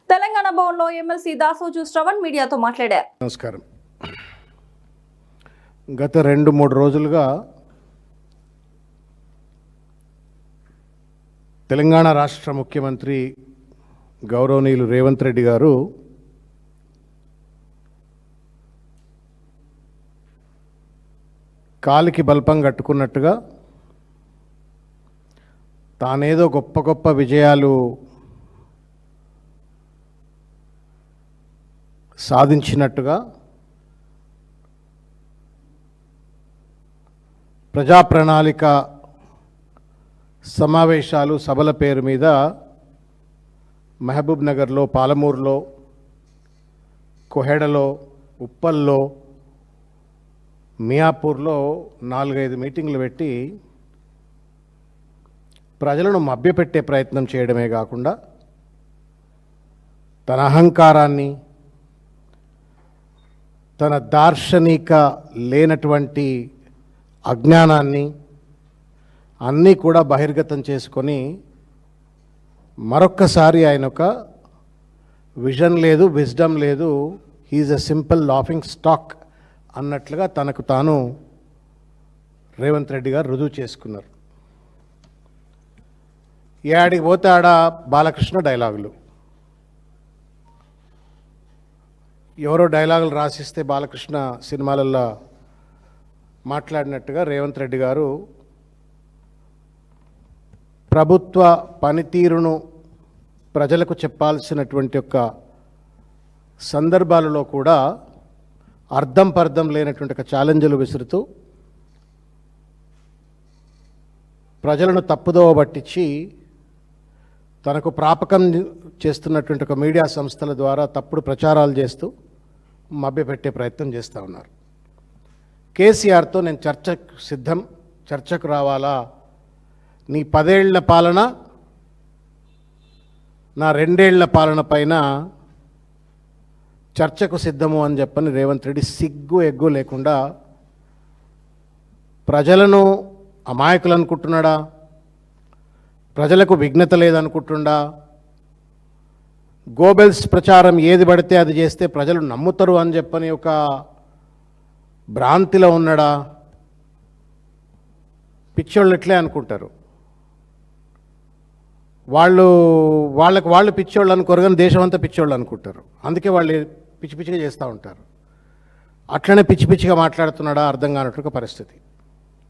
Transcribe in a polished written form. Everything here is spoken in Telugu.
తెలంగాణ భవన్లో ఎమ్మెల్సీ దాసోజు శ్రవణ్ మీడియాతో మాట్లాడారు. నమస్కారం. గత 2-3 రోజులుగా తెలంగాణ రాష్ట్ర ముఖ్యమంత్రి గౌరవనీయులు రేవంత్ రెడ్డి గారు కాలికి బల్పం కట్టుకున్నట్టుగా తానేదో గొప్ప గొప్ప విజయాలు సాధించినట్టుగా ప్రజా ప్రణాళిక సమావేశాలు సభల పేరు మీద మహబూబ్ నగర్లో, పాలమూరులో, కోహెడలో, ఉప్పల్లో, మియాపూర్లో 4-5 మీటింగ్లు పెట్టి ప్రజలను మభ్యపెట్టే ప్రయత్నం చేయడమే కాకుండా తన అహంకారాన్ని, తన దార్శనిక లేనటువంటి అజ్ఞానాన్ని అన్నీ కూడా బహిర్గతం చేసుకొని మరొక్కసారి ఆయన ఒక విజన్ లేదు, విజ్డమ్ లేదు, he is a simple laughing stock అన్నట్లుగా తనకు తాను రేవంత్ రెడ్డి గారు రుజువు చేసుకున్నారు. ఏడికి పోతే ఆడ బాలకృష్ణ డైలాగులు, ఎవరో డైలాగులు రాసిస్తే బాలకృష్ణ సినిమాలలో మాట్లాడినట్టుగా రేవంత్ రెడ్డి గారు ప్రభుత్వ పనితీరును ప్రజలకు చెప్పాల్సినటువంటి ఒక సందర్భాలలో కూడా అర్థం పర్థం లేనటువంటి ఒక ఛాలెంజ్లు విసురుతూ ప్రజలను తప్పుదోవ పట్టించి తనకు ప్రాపకం చేస్తున్నటువంటి ఒక మీడియా సంస్థల ద్వారా తప్పుడు ప్రచారాలు చేస్తూ మభ్యపెట్టే ప్రయత్నం చేస్తూ ఉన్నారు. కేసీఆర్తో నేను చర్చకు సిద్ధం, చర్చకు రావాలా, నీ 10 ఏళ్ల పాలన నా 2 ఏళ్ల పాలన పైన చర్చకు సిద్ధము అని చెప్పని రేవంత్ రెడ్డి సిగ్గు ఎగ్గు లేకుండా ప్రజలను అమాయకులు అనుకుంటున్నాడా, ప్రజలకు విఘ్నత లేదనుకుంటుండా, గోబెల్స్ ప్రచారం ఏది పడితే అది చేస్తే ప్రజలు నమ్ముతారు అని చెప్పని ఒక భ్రాంతిలో ఉన్నాడా? పిచ్చోళ్ళు ఎట్లే అనుకుంటారు. వాళ్ళు పిచ్చోళ్ళు అనుకోరు, కానీ దేశం అంతా పిచ్చోళ్ళు అనుకుంటారు. అందుకే వాళ్ళు పిచ్చి పిచ్చిగా చేస్తూ ఉంటారు. అట్లనే పిచ్చి పిచ్చిగా మాట్లాడుతున్నాడా అర్థం కానట్టు పరిస్థితి.